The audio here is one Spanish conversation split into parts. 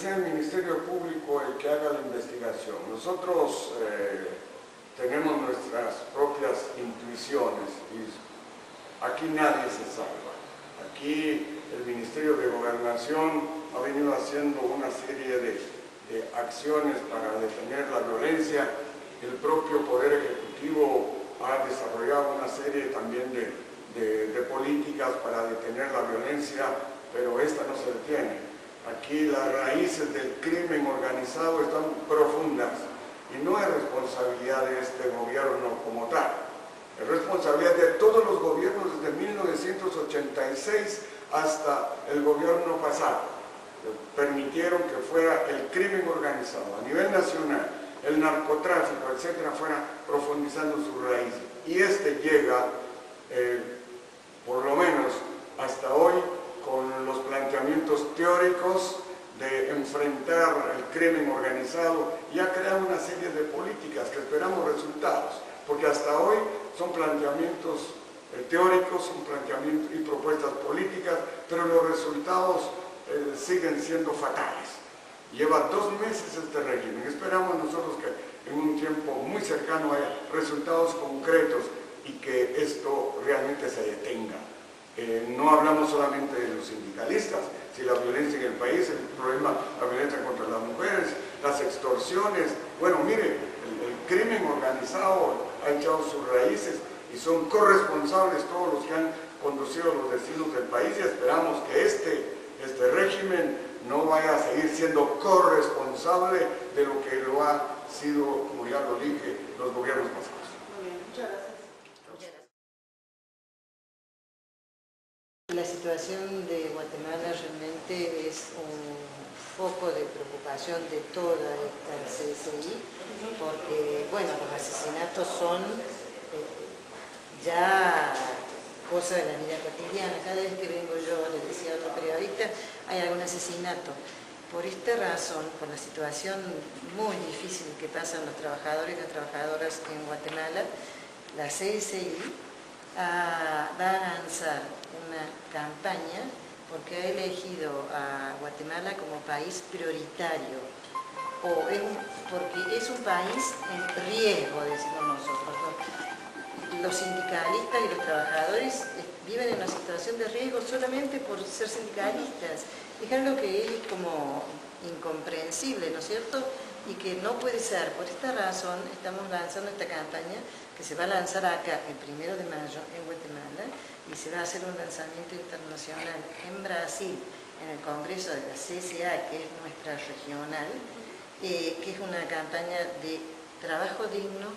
sea el Ministerio Público el que haga la investigación. Nosotros tenemos nuestras propias intuiciones y aquí nadie se salva. Aquí el Ministerio de Gobernación ha venido haciendo una serie de acciones para detener la violencia. El propio Poder Ejecutivo ha desarrollado una serie también de políticas para detener la violencia, pero esta no se detiene. Aquí las raíces del crimen organizado están profundas y no es responsabilidad de este gobierno como tal, es responsabilidad de todos los gobiernos desde 1986 hasta el gobierno pasado. Permitieron que fuera el crimen organizado a nivel nacional, el narcotráfico, etcétera, fuera profundizando sus raíces. Y este llega, por lo menos hasta hoy, con los planteamientos teóricos de enfrentar el crimen organizado y ha creado una serie de políticas que esperamos resultados, porque hasta hoy son planteamientos teóricos, son planteamientos y propuestas políticas, pero los resultados siguen siendo fatales. Lleva 2 meses este régimen, esperamos nosotros que en un tiempo muy cercano haya resultados concretos y que esto realmente se detenga. No hablamos solamente de los sindicalistas, si la violencia en el país, el problema, la violencia contra las mujeres, las extorsiones. Bueno, mire, el crimen organizado ha echado sus raíces y son corresponsables todos los que han conducido los destinos del país y esperamos que este régimen no vaya a seguir siendo corresponsable de lo que lo ha sido, como ya lo dije, los gobiernos pasados. Muy bien, muchas gracias. La situación de Guatemala realmente es un foco de preocupación de toda esta CSI, porque, bueno, los asesinatos son ya cosa de la vida cotidiana. Cada vez que vengo yo, le decía a otro periodista, hay algún asesinato. Por esta razón, por la situación muy difícil que pasan los trabajadores y las trabajadoras en Guatemala, la CSI va a lanzar una campaña porque ha elegido a Guatemala como país prioritario, porque es un país en riesgo, decimos nosotros. Los sindicalistas y los trabajadores viven en una situación de riesgo solamente por ser sindicalistas. Es algo que es como incomprensible, ¿no es cierto? Y que no puede ser. Por esta razón estamos lanzando esta campaña que se va a lanzar acá el 1 de mayo en Guatemala y se va a hacer un lanzamiento internacional en Brasil, en el Congreso de la CSA, que es nuestra regional, que es una campaña de trabajo digno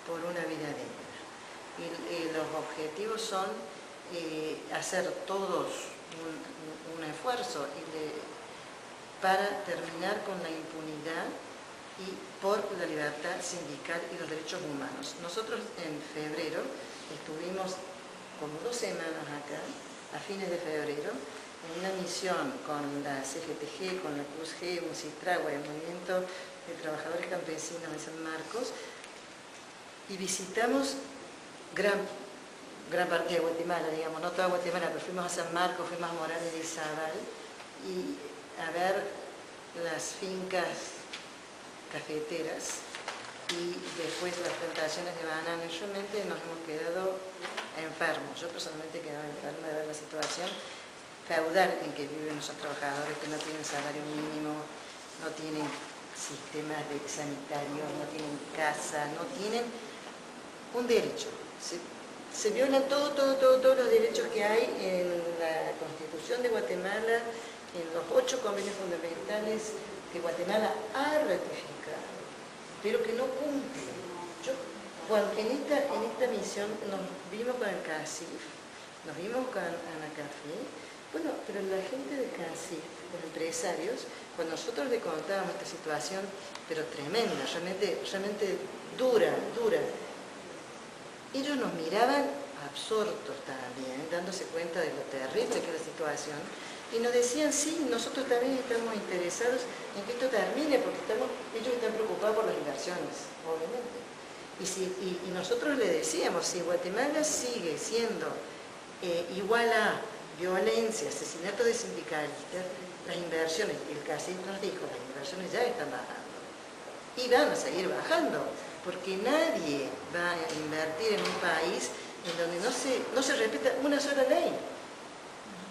por una vida digna. Y los objetivos son hacer todos un esfuerzo para terminar con la impunidad y por la libertad sindical y los derechos humanos. Nosotros en febrero estuvimos como 2 semanas acá, a fines de febrero, en una misión con la CGTG, con la CUSG, Musitragua, el Movimiento de Trabajadores Campesinos de San Marcos, y visitamos gran parte de Guatemala, digamos, no toda Guatemala, pero fuimos a San Marcos, fuimos a Morales de Izabal, y a ver las fincas cafeteras y después las plantaciones de banano. Y realmente nos hemos quedado enfermos. Yo personalmente he quedado enferma de ver la situación feudal en que viven nuestros trabajadores, que no tienen salario mínimo, no tienen sistemas sanitarios, no tienen casa, no tienen un derecho. Se violan todos los derechos que hay en la Constitución de Guatemala, en los 8 convenios fundamentales que Guatemala ha ratificado, pero que no cumple. En esta misión nos vimos con el CACIF, nos vimos con ANACAFE, bueno, pero la gente del CACIF, los empresarios, cuando nosotros le contábamos esta situación, pero tremenda, realmente dura, ellos nos miraban absortos también, dándose cuenta de lo terrible que es la situación, y nos decían, sí, nosotros también estamos interesados en que esto termine, porque ellos están preocupados por las inversiones, obviamente. Y nosotros le decíamos, si Guatemala sigue siendo igual a violencia, asesinato de sindicalistas, las inversiones, el CACIF nos dijo, las inversiones ya están bajando y van a seguir bajando, porque nadie va a invertir en un país en donde no se respeta una sola ley.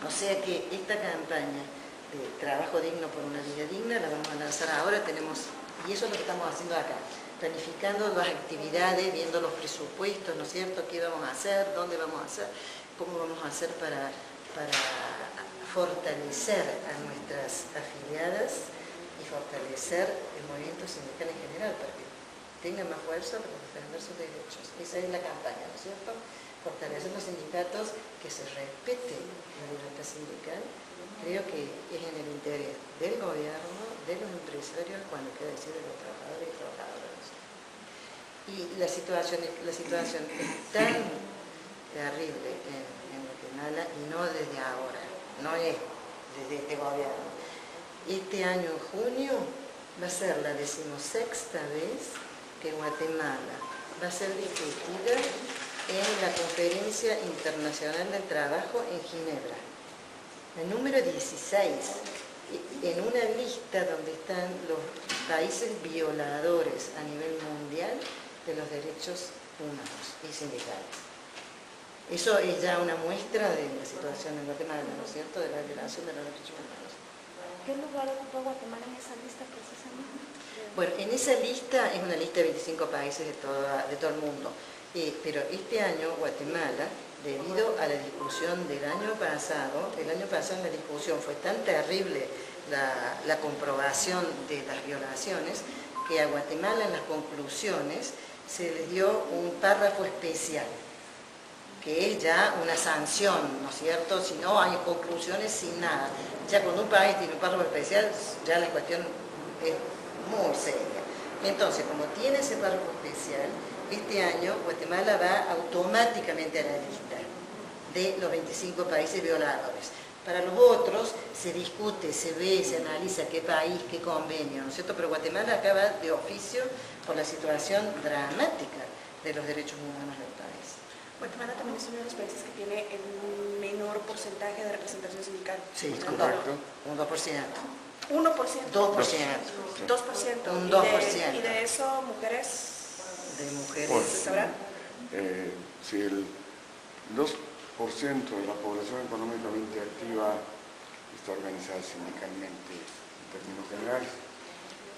O sea que esta campaña de trabajo digno por una vida digna la vamos a lanzar ahora, y eso es lo que estamos haciendo acá, planificando las actividades, viendo los presupuestos, ¿no es cierto?, qué vamos a hacer, dónde vamos a hacer, cómo vamos a hacer para fortalecer a nuestras afiliadas y fortalecer el movimiento sindical en general, para que tengan más fuerza para defender sus derechos. Esa es la campaña, ¿no es cierto? Fortalecer los sindicatos, que se respete la libertad sindical. Creo que es en el interés del gobierno, de los empresarios, cuando queda decir de los trabajadores y trabajadoras. Y la situación es tan terrible en Guatemala, y no desde ahora, no es desde este gobierno. Este año, en junio, va a ser la 16ª vez que Guatemala va a ser discutida en la Conferencia Internacional del Trabajo en Ginebra. El número 16, en una lista donde están los países violadores a nivel mundial de los derechos humanos y sindicales. Eso es ya una muestra de la situación en Guatemala, ¿no es cierto?, de la violación de los derechos humanos. ¿Qué lugar ocupó Guatemala en esa lista precisamente? Bueno, en esa lista es una lista de 25 países de todo el mundo, pero este año Guatemala, debido a la discusión del año pasado en la discusión fue tan terrible la comprobación de las violaciones, que a Guatemala en las conclusiones se les dio un párrafo especial, que es ya una sanción, ¿no es cierto? Si no hay conclusiones, sin nada. Ya cuando un país tiene un párrafo especial, ya la cuestión es muy seria. Entonces, como tiene ese párrafo especial, este año Guatemala va automáticamente a la lista de los 25 países violadores. Para los otros se discute, se ve, se analiza qué país, qué convenio, ¿no es cierto? Pero Guatemala acaba de oficio por la situación dramática de los derechos humanos del país. Guatemala también es uno de los países que tiene el menor porcentaje de representación sindical. Sí, correcto. Un 2%. 1%. 2%. 2%. Un 2%. ¿Y de eso mujeres? De mujeres. Pues, ¿Se sabrá? Si el 2% de la población económicamente activa está organizada sindicalmente en términos generales,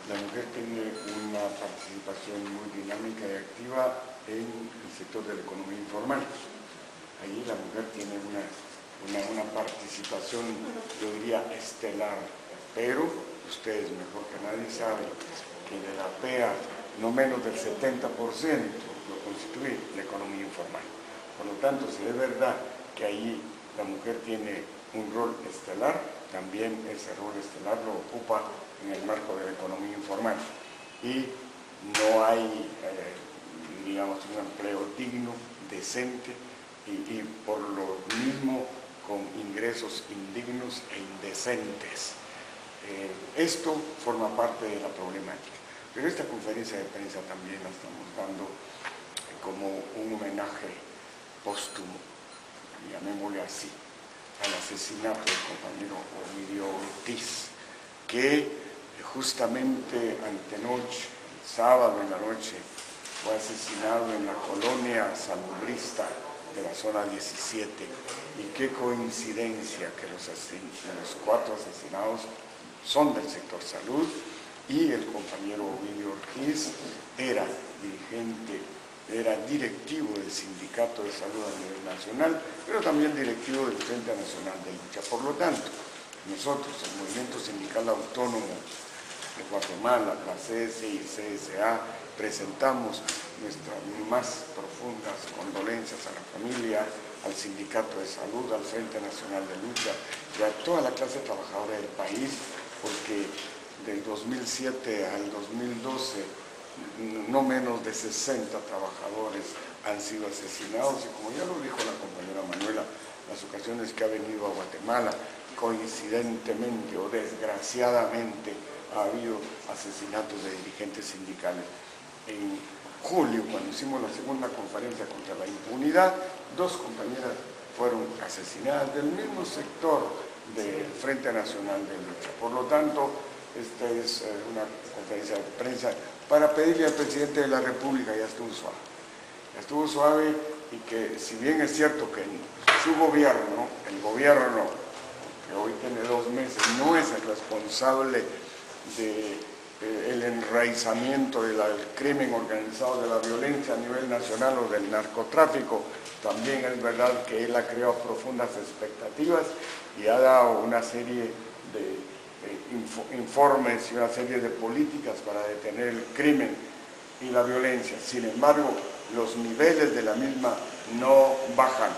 la mujer tiene una participación muy dinámica y activa en el sector de la economía informal. Allí la mujer tiene una participación, yo diría, estelar, pero ustedes mejor que nadie saben que de la PEA no menos del 70% lo constituye la economía informal. Por lo tanto, si es verdad que allí la mujer tiene un rol estelar, también ese rol estelar lo ocupa en el marco de la economía informal. Y no hay, digamos, un empleo digno, decente, y por lo mismo con ingresos indignos e indecentes. Esto forma parte de la problemática. Pero esta conferencia de prensa también la estamos dando como un homenaje póstumo, llamémosle así, al asesinato del compañero Ovidio Ortiz, que justamente antenoche, sábado en la noche, fue asesinado en la colonia salubrista de la zona 17. Y qué coincidencia que los 4 asesinados son del sector salud, y el compañero Ovidio Ortiz era dirigente, era directivo del Sindicato de Salud a nivel nacional, pero también directivo del Frente Nacional de Lucha. Por lo tanto, nosotros, el Movimiento Sindical Autónomo de Guatemala, la CSI y CSA, presentamos nuestras más profundas condolencias a la familia, al Sindicato de Salud, al Frente Nacional de Lucha y a toda la clase trabajadora del país, porque del 2007 al 2012 no menos de 60 trabajadores han sido asesinados, y como ya lo dijo la compañera Manuela, las ocasiones que ha venido a Guatemala, coincidentemente o desgraciadamente ha habido asesinatos de dirigentes sindicales. En julio, cuando hicimos la segunda conferencia contra la impunidad, 2 compañeras fueron asesinadas del mismo sector del Frente Nacional de Lucha. Por lo tanto, esta es una conferencia de prensa para pedirle al presidente de la República, ya estuvo suave y que si bien es cierto que su gobierno, el gobierno que hoy tiene 2 meses, no es el responsable del enraizamiento del crimen organizado, de la violencia a nivel nacional o del narcotráfico, también es verdad que él ha creado profundas expectativas y ha dado una serie de informes y una serie de políticas para detener el crimen y la violencia. Sin embargo, los niveles de la misma no bajan.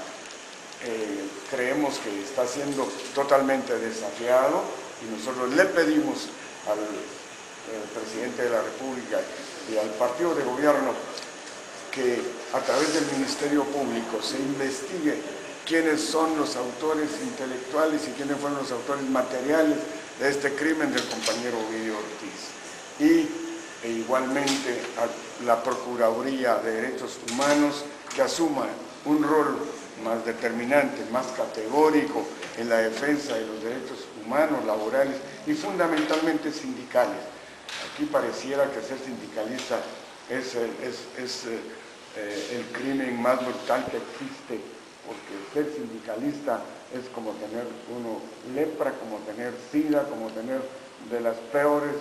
Creemos que está siendo totalmente desafiado y nosotros le pedimos al presidente de la República y al partido de gobierno que a través del Ministerio Público se investigue quiénes son los autores intelectuales y quiénes fueron los autores materiales de este crimen del compañero Ovidio Ortiz. E igualmente a la Procuraduría de Derechos Humanos que asuma un rol más determinante, más categórico en la defensa de los derechos humanos, laborales y fundamentalmente sindicales. Aquí pareciera que ser sindicalista es el crimen más brutal que existe, porque ser sindicalista es como tener uno lepra, como tener sida, como tener de las peores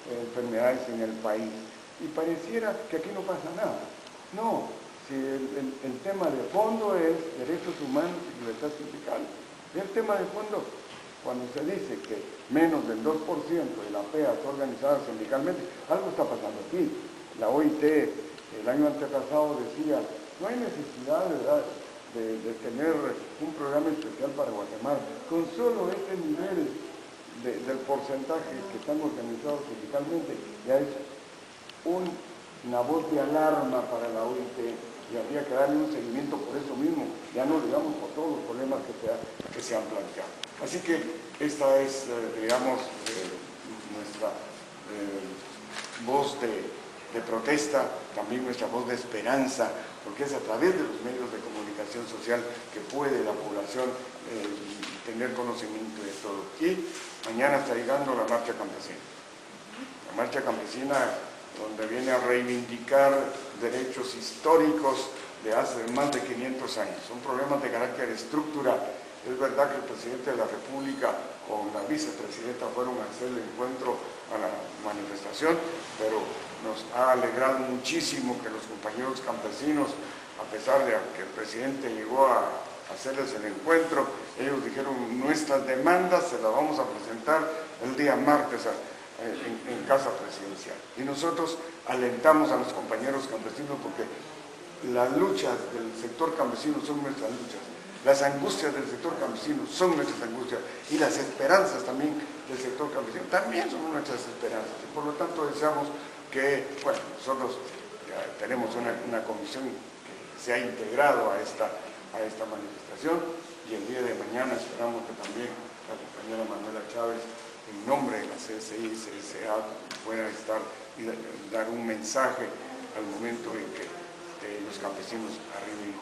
enfermedades en el país. Y pareciera que aquí no pasa nada. No, si el tema de fondo es derechos humanos y libertad sindical. El tema de fondo, cuando se dice que menos del 2% de la PEA está organizada sindicalmente, algo está pasando aquí. La OIT el año antepasado decía, no hay necesidad de tener un programa especial para Guatemala. Con solo este nivel del porcentaje que están organizados sindicalmente, ya es una voz de alarma para la OIT y habría que darle un seguimiento por eso mismo, ya no digamos por todos los problemas que se han planteado. Así que esta es, digamos, nuestra voz de protesta, también nuestra voz de esperanza, porque es a través de los medios de comunicación social que puede la población tener conocimiento de todo. Y mañana está llegando la marcha campesina. La marcha campesina donde viene a reivindicar derechos históricos de hace más de 500 años. Son problemas de carácter estructural. Es verdad que el presidente de la República con la vicepresidenta fueron a hacer el encuentro a la manifestación, pero nos ha alegrado muchísimo que los compañeros campesinos, a pesar de que el presidente llegó a hacerles el encuentro, ellos dijeron nuestras demandas se las vamos a presentar el día martes en Casa Presidencial. Y nosotros alentamos a los compañeros campesinos porque las luchas del sector campesino son nuestras luchas. Las angustias del sector campesino son nuestras angustias y las esperanzas también del sector campesino también son nuestras esperanzas. Y por lo tanto deseamos que, bueno, nosotros ya tenemos una comisión que se ha integrado a esta manifestación y el día de mañana esperamos que también la compañera Manuela Chávez, en nombre de la CSI y CSA, pueda estar y dar un mensaje al momento en que los campesinos arriben